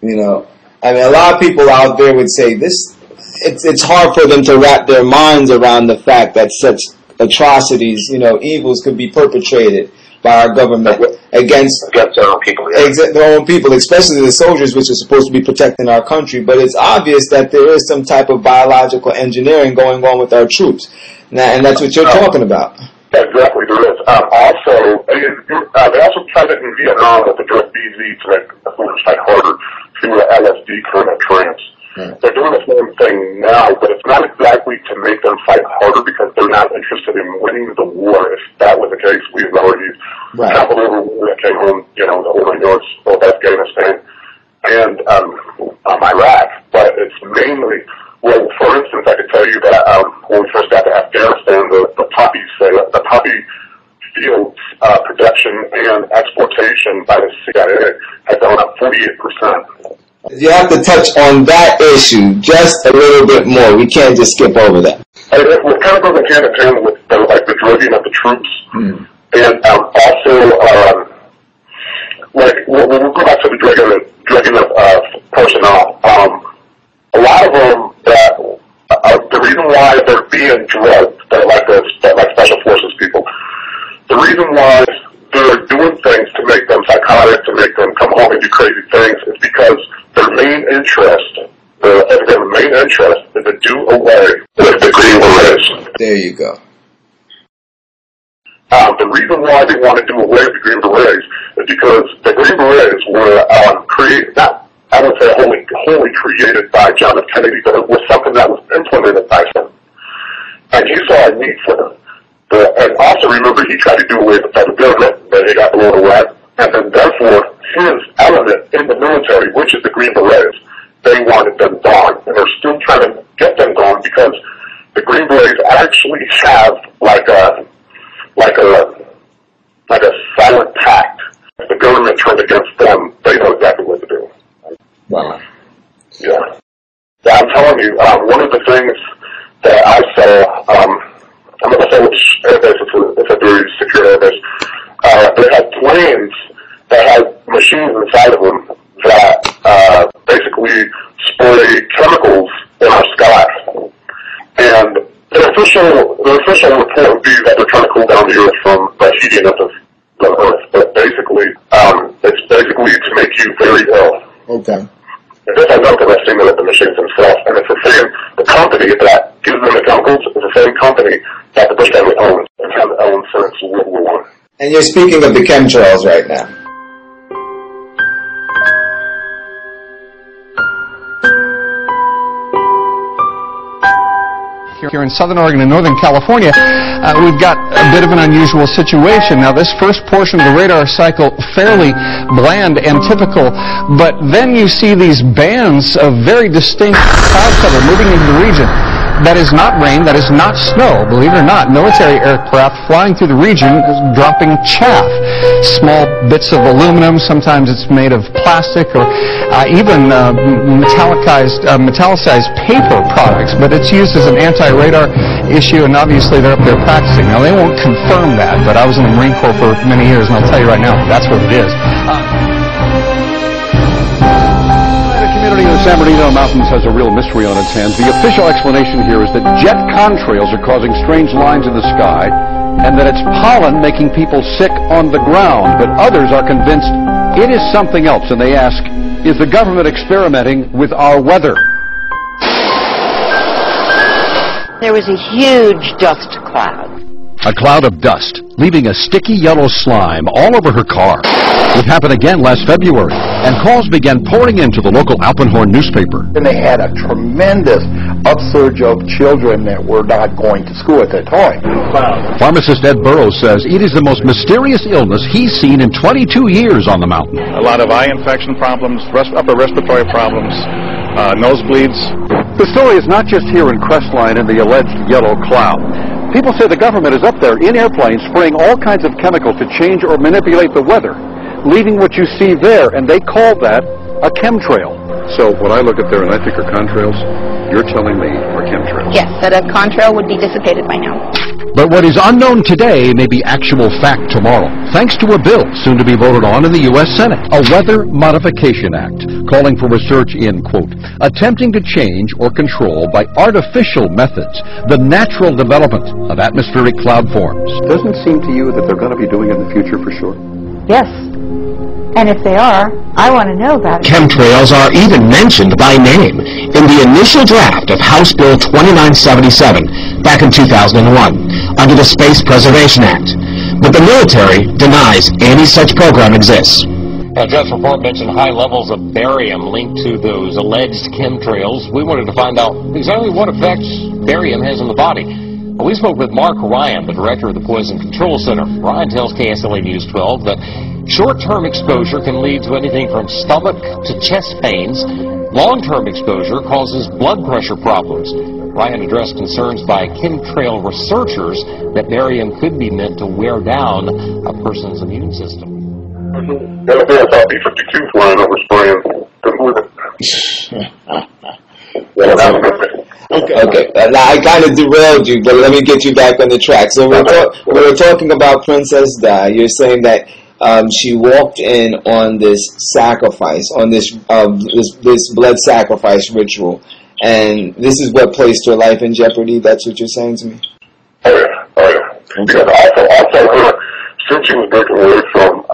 You know, I mean, a lot of people out there would say this. It's hard for them to wrap their minds around the fact that such atrocities, you know, evils could be perpetrated by our government against their own people, their own people, especially the soldiers, which are supposed to be protecting our country. But it's obvious that there is some type of biological engineering going on with our troops, and that's what you're talking about. Exactly, there is. Also, they also tried it in Vietnam with the drug BZ to make the soldiers fight harder through the LSD kind of trance. They're doing the same thing now, but it's not exactly to make them fight harder because they're not interested in winning the war. If that was the case, we've already tackled every war that came home, you know, over the north, both Afghanistan and Iraq. But it's mainly, well, for instance, I could tell you that when we first got to Afghanistan, the poppy fields production and exportation by the CIA had gone up 48%. You have to touch on that issue just a little bit more. We can't just skip over that. It kind of goes hand in hand with the drugging of the troops, and also when we go back to the drugging of personnel. A lot of them the reason why they're being drugged, that like special forces people, the reason why they're doing things to make them psychotic, to make them come home and do crazy things, is because their main interest, their main interest is to do away with the Green Berets. There you go. The reason why they want to do away with the Green Berets is because the Green Berets were I would say wholly created by John F. Kennedy, but it was something that was implemented by him. And he saw a need for them. And also remember, he tried to do away with the federal government, but he got blown away. And then therefore, his element in the military, which is the Green Berets, they wanted them gone. And they're still trying to get them gone because the Green Berets actually have like a silent pact. If the government turned against them, they know exactly what to do. Wow. Yeah. I'm telling you, one of the things that I saw, I'm not going to say which airbase, it's a very secure airbase. They had planes that had machines inside of them that basically spray chemicals in our sky. And the official report would be that they're trying to cool down the Earth from the heating of the Earth. But basically, it's basically to make you very ill. Okay. And this I know because I've seen them at the machines themselves. And it's the company that gives them the chemicals is the same company that the Bush family owns and has owned since World War I. And you're speaking of the chemtrails right now. Here in Southern Oregon and Northern California, we've got a bit of an unusual situation. Now, this first portion of the radar cycle, fairly bland and typical, but then you see these bands of very distinct cloud cover moving into the region. That is not rain, that is not snow. Believe it or not, military aircraft flying through the region dropping chaff. Small bits of aluminum, sometimes it's made of plastic or even metallicized paper products, but it's used as an anti-radar issue, and obviously they're up there practicing. Now, they won't confirm that, but I was in the Marine Corps for many years, and I'll tell you right now, that's what it is. The community of the San Bernardino Mountains has a real mystery on its hands. The official explanation here is that jet contrails are causing strange lines in the sky, and that it's pollen making people sick on the ground. But others are convinced it is something else, and they ask, is the government experimenting with our weather? There was a huge dust cloud. A cloud of dust, leaving a sticky yellow slime all over her car. It happened again last February, and calls began pouring into the local Alpenhorn newspaper. And they had a tremendous upsurge of children that were not going to school at that time. Pharmacist Ed Burrows says it is the most mysterious illness he's seen in 22 years on the mountain. A lot of eye infection problems, upper respiratory problems, nosebleeds. The story is not just here in Crestline and the alleged yellow cloud. People say the government is up there in airplanes spraying all kinds of chemicals to change or manipulate the weather, leaving what you see there, and they call that a chemtrail. So what I look at there and I think are contrails, you're telling me are chemtrails? Yes, that a contrail would be dissipated by now. But what is unknown today may be actual fact tomorrow, thanks to a bill soon to be voted on in the U.S. Senate, a Weather Modification Act, calling for research in, quote, attempting to change or control by artificial methods the natural development of atmospheric cloud forms. Doesn't it seem to you that they're going to be doing it in the future for sure? Yes. And if they are, I want to know about it. Chemtrails are even mentioned by name in the initial draft of House Bill 2977 back in 2001 under the Space Preservation Act. But the military denies any such program exists. Jeff's report mentioned high levels of barium linked to those alleged chemtrails. We wanted to find out exactly what effects barium has on the body. We spoke with Mark Ryan, the director of the Poison Control Center. Ryan tells KSLA News 12 that short-term exposure can lead to anything from stomach to chest pains. Long-term exposure causes blood pressure problems. Ryan addressed concerns by chemtrail researchers that barium could be meant to wear down a person's immune system. The other day I saw B-52 flying over spraying. Okay. Now I kind of derailed you, but let me get you back on the track. So we were talking about Princess Di. You're saying that she walked in on this sacrifice, on this blood sacrifice ritual, and this is what placed her life in jeopardy. That's what you're saying to me? Oh yeah. Because also since she was breaking away from,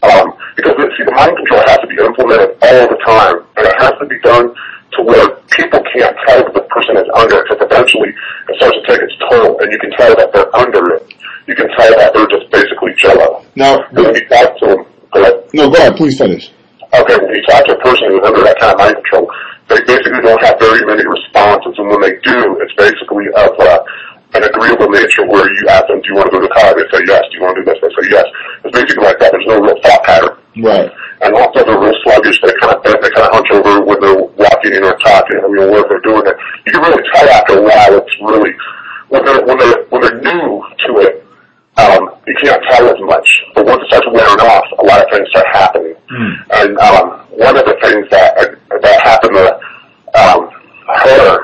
because see, the mind control has to be implemented all the time, and it has to be done to where people can't tell that the person is under it, because eventually it starts to take its toll, and you can tell that they're under it. You can tell that they're just basically jello. Now, when you talk to them, go ahead. No, go ahead. Please finish. Okay, when you talk to a person who's under that kind of mind control, they basically don't have very many responses, and when they do, it's basically of an agreeable nature where you ask them, do you want to go to the car? They say yes. Do you want to do this? They say yes. It's basically like that. There's no real thought pattern. Right. And also they're real sluggish. They kind of hunch over when they're walking or talking. I mean, where they're doing it. You can really tell after a while. It's really when they're new to it. You can't tell as much. But once it starts wearing off, a lot of things start happening. And one of the things that happened to her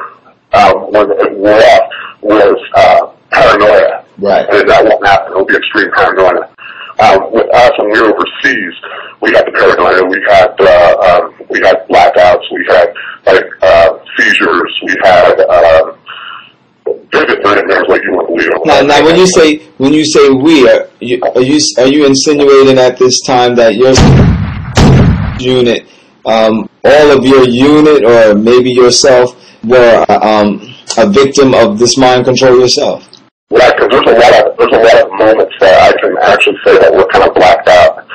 when it wore off was paranoia. Right. And that won't happen. It'll be extreme paranoia. With us, when we were overseas, we had the paranoia. We had blackouts. We had seizures. We had vivid nightmares like you wouldn't believe. Now, when you say we, are you insinuating at this time that your unit, all of your unit, or maybe yourself, were a victim of this mind control yourself? Right, because there's a lot of moments that I can actually say that we're kind of blacked out.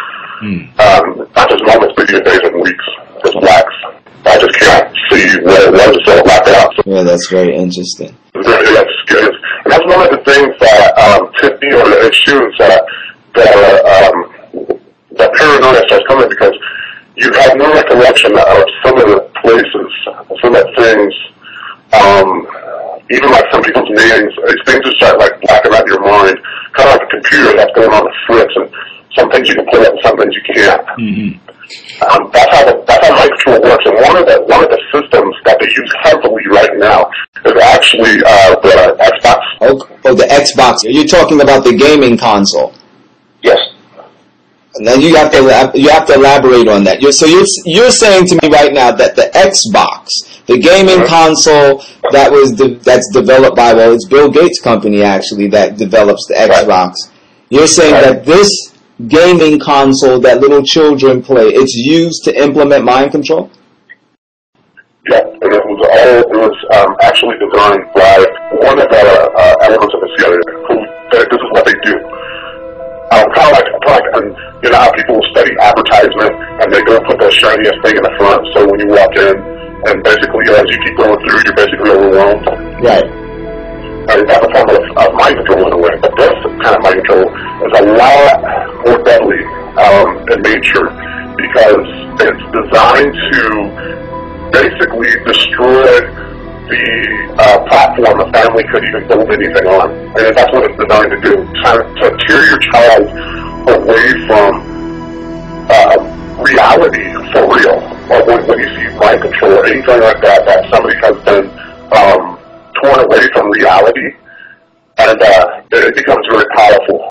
Not just moments, but even days and weeks. Just blacks. I just can't see where it was so blacked out. Yeah, that's very interesting. Yes, and that's one of the things that tip me, or the issues that paranoia starts coming, because you have no recollection of some of the places, some of the things. Even like some people's names, things just start like blacking out your mind, kind of like a computer that's going on the fritz, and some things you can pull up and some things you can't. That's how mind control works. And one of the systems that they use heavily right now is actually the Xbox. Oh, the Xbox. You're talking about the gaming console. Yes. Now you have to elaborate on that. You're saying to me right now that the Xbox, the gaming console that's developed by, well, it's Bill Gates' company actually that develops the Xbox. You're saying that this gaming console that little children play, it's used to implement mind control? Yeah, and it was actually designed by one of the elements of the CIA who said this is what they do. Kind of like, you know how people study advertisement and they go put the shiniest thing in the front, so when you walk in, and basically as you keep going through, you're basically overwhelmed. Right. And that's a form of mind control in a way. But this kind of mind control is a lot more deadly in nature, because it's designed to basically destroy the platform a family could even build anything on. And that's what it's designed to do, to tear your child away from reality for real. Or when you see mind control or anything like that, that somebody has been torn away from reality, and it becomes very powerful.